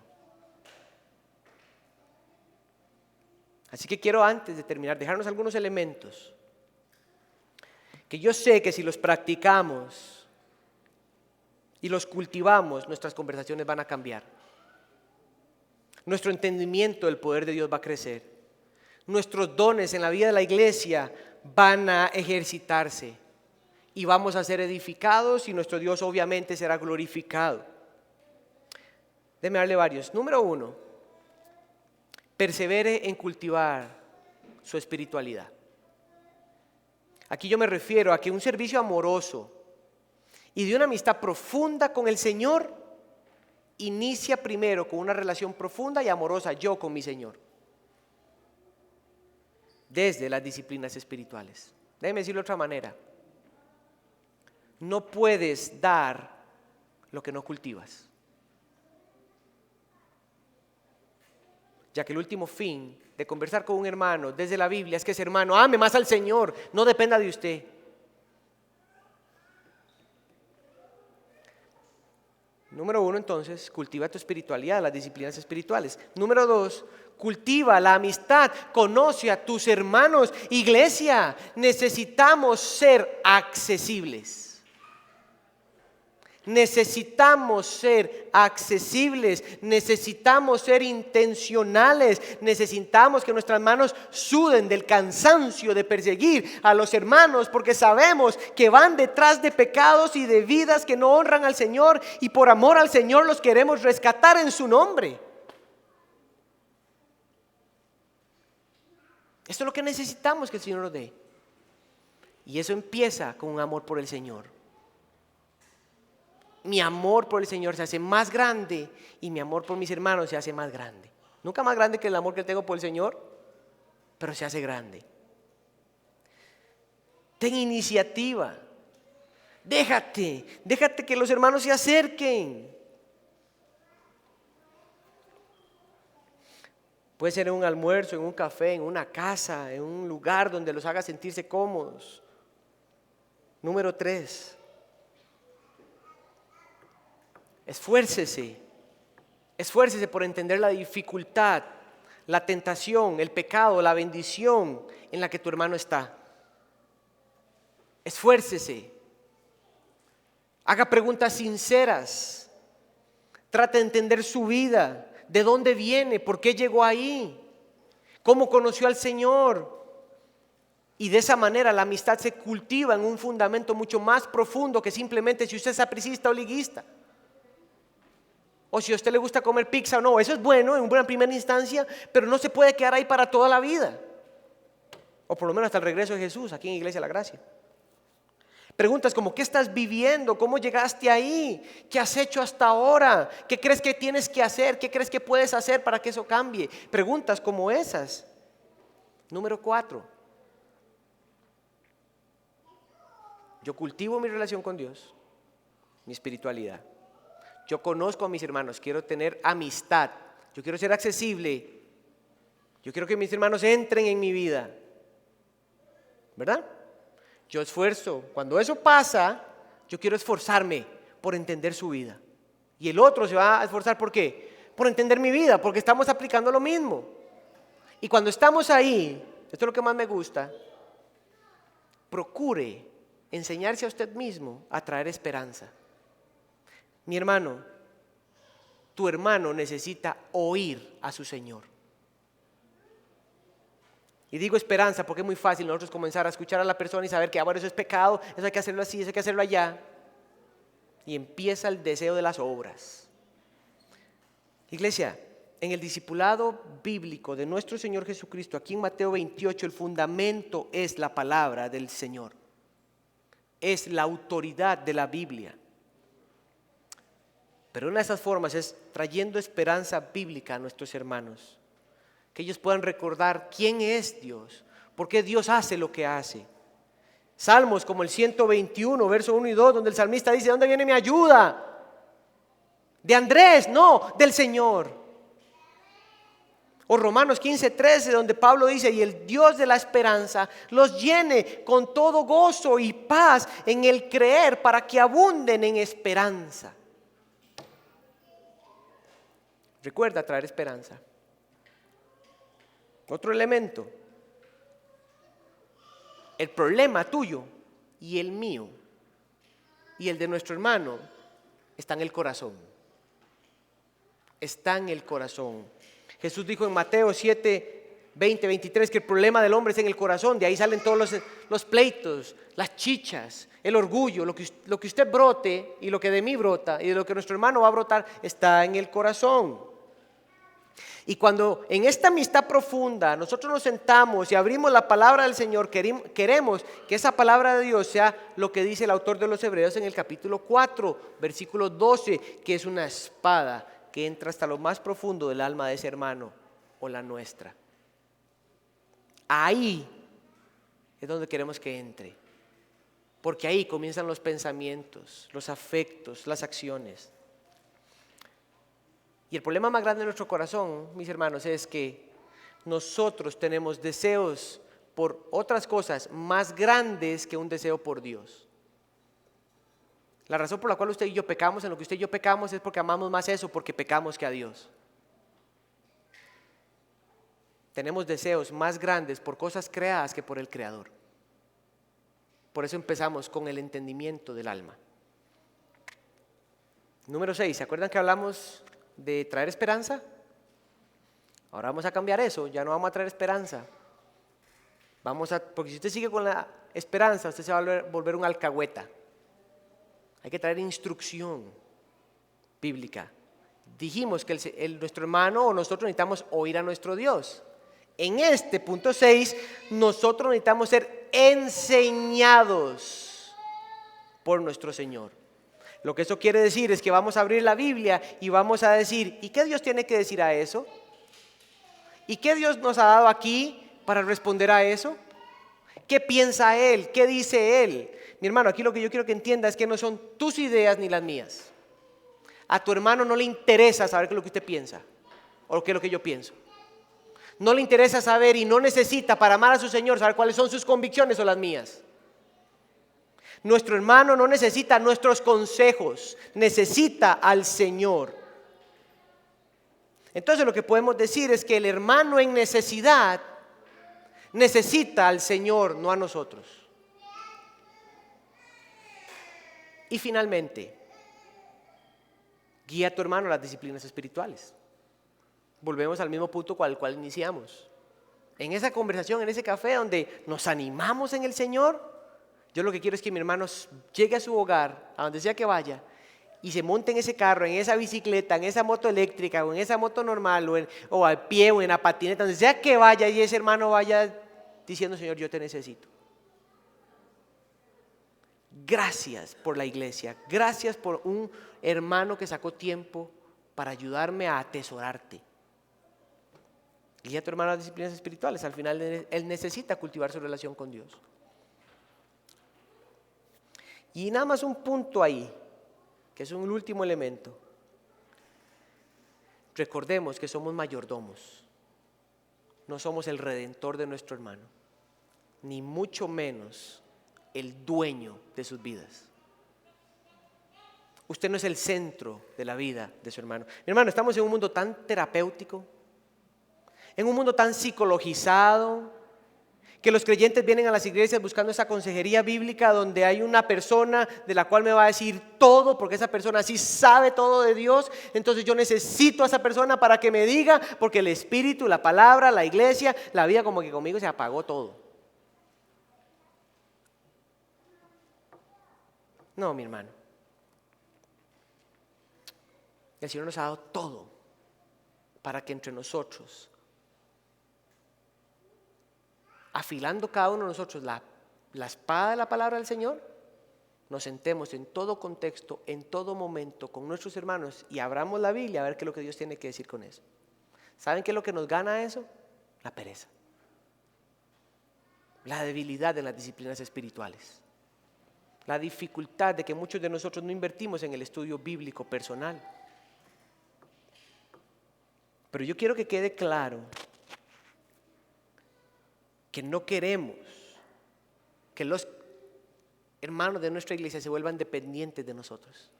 Así que quiero, antes de terminar, dejarnos algunos elementos que yo sé que si los practicamos y los cultivamos, nuestras conversaciones van a cambiar. Nuestro entendimiento del poder de Dios va a crecer. Nuestros dones en la vida de la iglesia van a ejercitarse y vamos a ser edificados, y nuestro Dios obviamente será glorificado. Déjeme darle varios. Número 1, persevere en cultivar su espiritualidad. Aquí yo me refiero a que un servicio amoroso y de una amistad profunda con el Señor inicia primero con una relación profunda y amorosa yo con mi Señor, desde las disciplinas espirituales. Déjeme decirlo de otra manera: no puedes dar lo que no cultivas. ya que el último fin de conversar con un hermano desde la Biblia es que ese hermano ame más al Señor, no dependa de usted. Número 1, entonces, cultiva tu espiritualidad, las disciplinas espirituales. Número 2, cultiva la amistad, conoce a tus hermanos. Iglesia, necesitamos ser accesibles. Necesitamos ser accesibles, necesitamos ser intencionales, necesitamos que nuestras manos suden del cansancio de perseguir a los hermanos, porque sabemos que van detrás de pecados y de vidas que no honran al Señor, y por amor al Señor los queremos rescatar en su nombre. Esto es lo que necesitamos que el Señor nos dé, y eso empieza con un amor por el Señor. Mi amor por el Señor se hace más grande y mi amor por mis hermanos se hace más grande. Nunca más grande que el amor que tengo por el Señor, pero se hace grande. Ten iniciativa. Déjate que los hermanos se acerquen. Puede ser en un almuerzo, en un café, en una casa, en un lugar donde los haga sentirse cómodos. Número 3. Esfuércese por entender la dificultad, la tentación, el pecado, la bendición en la que tu hermano está. Esfuércese. Haga preguntas sinceras. Trate de entender su vida, de dónde viene, por qué llegó ahí, cómo conoció al Señor. Y de esa manera la amistad se cultiva en un fundamento mucho más profundo que simplemente si usted es sapricista o liguista. O si a usted le gusta comer pizza o no, eso es bueno en una primera instancia, pero no se puede quedar ahí para toda la vida. O por lo menos hasta el regreso de Jesús, aquí en Iglesia La Gracia. Preguntas como, ¿qué estás viviendo? ¿Cómo llegaste ahí? ¿Qué has hecho hasta ahora? ¿Qué crees que tienes que hacer? ¿Qué crees que puedes hacer para que eso cambie? Preguntas como esas. Número 4. Yo cultivo mi relación con Dios, mi espiritualidad. Yo conozco a mis hermanos, quiero tener amistad, yo quiero ser accesible, yo quiero que mis hermanos entren en mi vida, ¿verdad? Yo esfuerzo, cuando eso pasa, yo quiero esforzarme por entender su vida. Y el otro se va a esforzar, ¿por qué? Por entender mi vida, porque estamos aplicando lo mismo. Y cuando estamos ahí, esto es lo que más me gusta, procure enseñarse a usted mismo a traer esperanza. Mi hermano, tu hermano necesita oír a su Señor. Y digo esperanza porque es muy fácil nosotros comenzar a escuchar a la persona y saber que bueno, eso es pecado, eso hay que hacerlo así, eso hay que hacerlo allá. Y empieza el deseo de las obras. Iglesia, en el discipulado bíblico de nuestro Señor Jesucristo, aquí en Mateo 28, el fundamento es la palabra del Señor. Es la autoridad de la Biblia. Pero una de esas formas es trayendo esperanza bíblica a nuestros hermanos. Que ellos puedan recordar quién es Dios, por qué Dios hace lo que hace. Salmos como el 121, verso 1 y 2, donde el salmista dice, ¿de dónde viene mi ayuda? ¿De Andrés? No, del Señor. O Romanos 15, 13, donde Pablo dice, y el Dios de la esperanza los llene con todo gozo y paz en el creer para que abunden en esperanza. Recuerda traer esperanza. Otro elemento. El problema tuyo y el mío y el de nuestro hermano está en el corazón. Está en el corazón. Jesús dijo en Mateo 7, 20, 23 que el problema del hombre es en el corazón. De ahí salen todos los pleitos, las chichas, el orgullo, lo que usted brote y lo que de mí brota y de lo que nuestro hermano va a brotar está en el corazón. Y cuando en esta amistad profunda nosotros nos sentamos y abrimos la palabra del Señor, queremos que esa palabra de Dios sea lo que dice el autor de los Hebreos en el capítulo 4, versículo 12, que es una espada que entra hasta lo más profundo del alma de ese hermano o la nuestra. Ahí es donde queremos que entre, porque ahí comienzan los pensamientos, los afectos, las acciones. Y el problema más grande de nuestro corazón, mis hermanos, es que nosotros tenemos deseos por otras cosas más grandes que un deseo por Dios. La razón por la cual usted y yo pecamos en lo que usted y yo pecamos es porque amamos más eso, porque pecamos que a Dios. Tenemos deseos más grandes por cosas creadas que por el Creador. Por eso empezamos con el entendimiento del alma. Número 6, ¿se acuerdan que hablamos de traer esperanza? Ahora vamos a cambiar eso, ya no vamos a traer esperanza. Porque si usted sigue con la esperanza, usted se va a volver un alcahueta. Hay que traer instrucción bíblica. Dijimos que nuestro hermano o nosotros necesitamos oír a nuestro Dios. En este punto 6, nosotros necesitamos ser enseñados por nuestro Señor. Lo que eso quiere decir es que vamos a abrir la Biblia y vamos a decir, ¿y qué Dios tiene que decir a eso? ¿Y qué Dios nos ha dado aquí para responder a eso? ¿Qué piensa Él? ¿Qué dice Él? Mi hermano, aquí lo que yo quiero que entienda es que no son tus ideas ni las mías. A tu hermano no le interesa saber qué es lo que usted piensa o qué es lo que yo pienso. No le interesa saber y no necesita para amar a su Señor saber cuáles son sus convicciones o las mías. Nuestro hermano no necesita nuestros consejos, necesita al Señor. Entonces lo que podemos decir es que el hermano en necesidad necesita al Señor, no a nosotros. Y finalmente, guía a tu hermano a las disciplinas espirituales. Volvemos al mismo punto con el cual iniciamos. En esa conversación, en ese café donde nos animamos en el Señor, yo lo que quiero es que mi hermano llegue a su hogar, a donde sea que vaya, y se monte en ese carro, en esa bicicleta, en esa moto eléctrica, o en esa moto normal, o al pie, o en la patineta, donde sea que vaya, y ese hermano vaya diciendo, Señor, yo te necesito. Gracias por la iglesia, gracias por un hermano que sacó tiempo para ayudarme a atesorarte. Guía a tu hermano a las disciplinas espirituales, al final él necesita cultivar su relación con Dios. Y nada más un punto ahí, que es un último elemento. Recordemos que somos mayordomos, no somos el redentor de nuestro hermano, ni mucho menos el dueño de sus vidas. Usted no es el centro de la vida de su hermano. Mi hermano, estamos en un mundo tan terapéutico, en un mundo tan psicologizado, que los creyentes vienen a las iglesias buscando esa consejería bíblica donde hay una persona de la cual me va a decir todo, porque esa persona sí sabe todo de Dios. Entonces yo necesito a esa persona para que me diga, porque el Espíritu, la palabra, la iglesia, la vida, como que conmigo se apagó todo. No, mi hermano. El Señor nos ha dado todo para que entre nosotros, afilando cada uno de nosotros la espada de la palabra del Señor, nos sentemos en todo contexto, en todo momento con nuestros hermanos y abramos la Biblia a ver qué es lo que Dios tiene que decir con eso. ¿Saben qué es lo que nos gana eso? La pereza, la debilidad en las disciplinas espirituales, la dificultad de que muchos de nosotros no invertimos en el estudio bíblico personal. Pero yo quiero que quede claro que no queremos que los hermanos de nuestra iglesia se vuelvan dependientes de nosotros.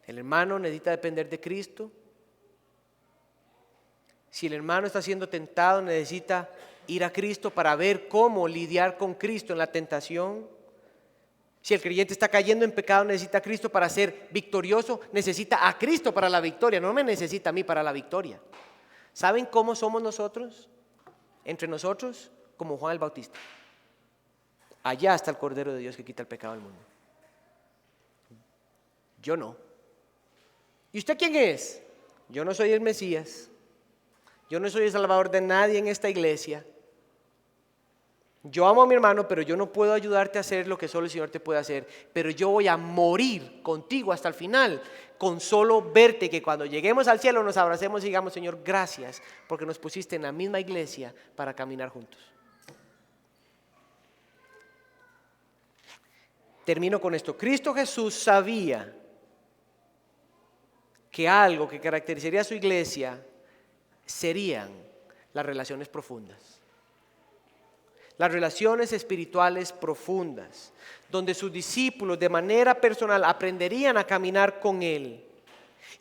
El hermano necesita depender de Cristo. Si el hermano está siendo tentado, necesita ir a Cristo para ver cómo lidiar con Cristo en la tentación. Si el creyente está cayendo en pecado, necesita a Cristo para ser victorioso. Necesita a Cristo para la victoria, no me necesita a mí para la victoria. ¿Saben cómo somos nosotros? Entre nosotros, como Juan el Bautista. Allá está el Cordero de Dios que quita el pecado del mundo. Yo no. ¿Y usted quién es? Yo no soy el Mesías. Yo no soy el Salvador de nadie en esta iglesia. Yo amo a mi hermano, pero yo no puedo ayudarte a hacer lo que solo el Señor te puede hacer. Pero yo voy a morir contigo hasta el final, con solo verte, que cuando lleguemos al cielo nos abracemos y digamos, Señor, gracias, porque nos pusiste en la misma iglesia para caminar juntos. Termino con esto. Cristo Jesús sabía que algo que caracterizaría a su iglesia serían las relaciones profundas. Las relaciones espirituales profundas, donde sus discípulos de manera personal aprenderían a caminar con Él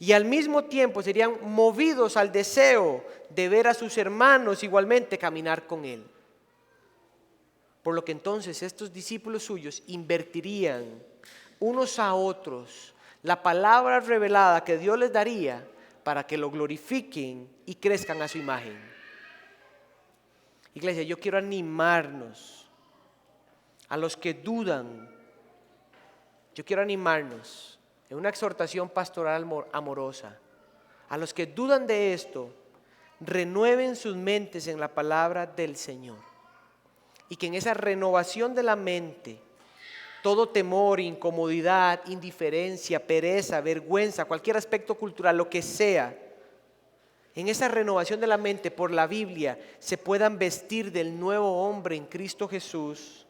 y al mismo tiempo serían movidos al deseo de ver a sus hermanos igualmente caminar con Él. Por lo que entonces estos discípulos suyos invertirían unos a otros la palabra revelada que Dios les daría para que lo glorifiquen y crezcan a su imagen. Iglesia, yo quiero animarnos a los que dudan. Yo quiero animarnos en una exhortación pastoral amorosa. A los que dudan de esto, renueven sus mentes en la palabra del Señor. Y que en esa renovación de la mente, todo temor, incomodidad, indiferencia, pereza, vergüenza, cualquier aspecto cultural, lo que sea, en esa renovación de la mente por la Biblia se puedan vestir del nuevo hombre en Cristo Jesús.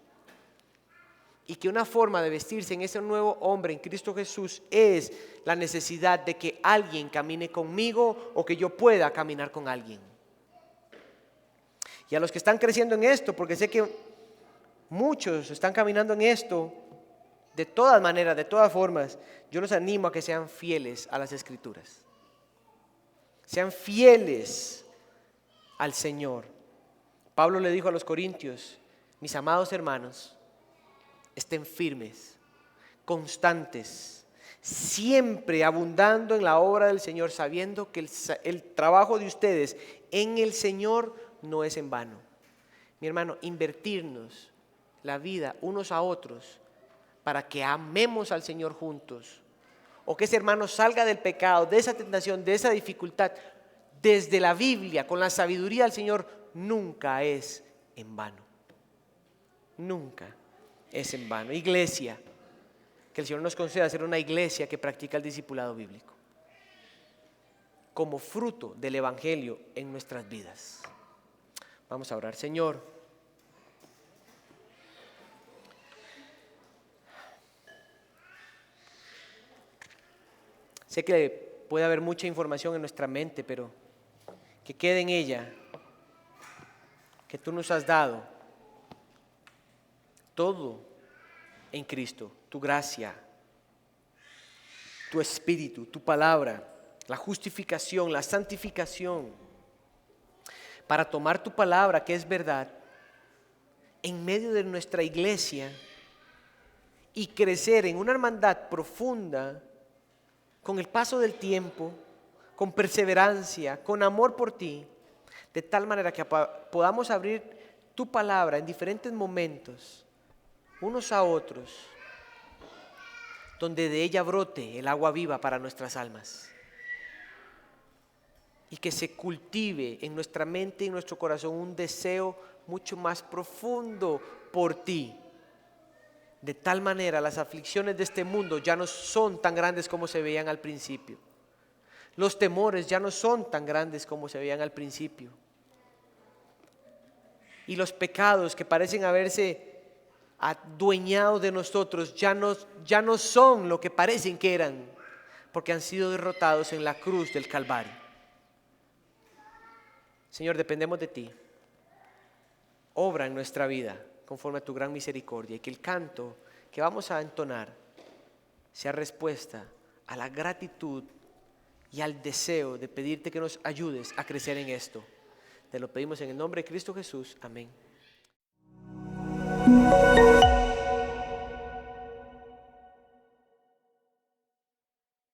Y que una forma de vestirse en ese nuevo hombre en Cristo Jesús es la necesidad de que alguien camine conmigo o que yo pueda caminar con alguien. Y a los que están creciendo en esto, porque sé que muchos están caminando en esto, de todas maneras, de todas formas, yo los animo a que sean fieles a las Escrituras. Sean fieles al Señor. Pablo le dijo a los corintios: mis amados hermanos, estén firmes, constantes, siempre abundando en la obra del Señor, sabiendo que el trabajo de ustedes en el Señor no es en vano. Mi hermano, invertirnos la vida unos a otros para que amemos al Señor juntos, o que ese hermano salga del pecado, de esa tentación, de esa dificultad, desde la Biblia, con la sabiduría del Señor, nunca es en vano. Nunca es en vano. Iglesia, que el Señor nos conceda ser una iglesia que practica el discipulado bíblico como fruto del Evangelio en nuestras vidas. Vamos a orar. Señor, sé que puede haber mucha información en nuestra mente, pero que quede en ella que tú nos has dado todo en Cristo, tu gracia, tu espíritu, tu palabra, la justificación, la santificación, para tomar tu palabra que es verdad en medio de nuestra iglesia y crecer en una hermandad profunda con el paso del tiempo, con perseverancia, con amor por ti, de tal manera que podamos abrir tu palabra en diferentes momentos, unos a otros, donde de ella brote el agua viva para nuestras almas. Y que se cultive en nuestra mente y en nuestro corazón un deseo mucho más profundo por ti. De tal manera las aflicciones de este mundo ya no son tan grandes como se veían al principio. Los temores ya no son tan grandes como se veían al principio. Y los pecados que parecen haberse adueñado de nosotros ya no son lo que parecen que eran, porque han sido derrotados en la cruz del Calvario. Señor, dependemos de ti. Obra en nuestra vida conforme a tu gran misericordia, y que el canto que vamos a entonar sea respuesta a la gratitud y al deseo de pedirte que nos ayudes a crecer en esto. Te lo pedimos en el nombre de Cristo Jesús. Amén.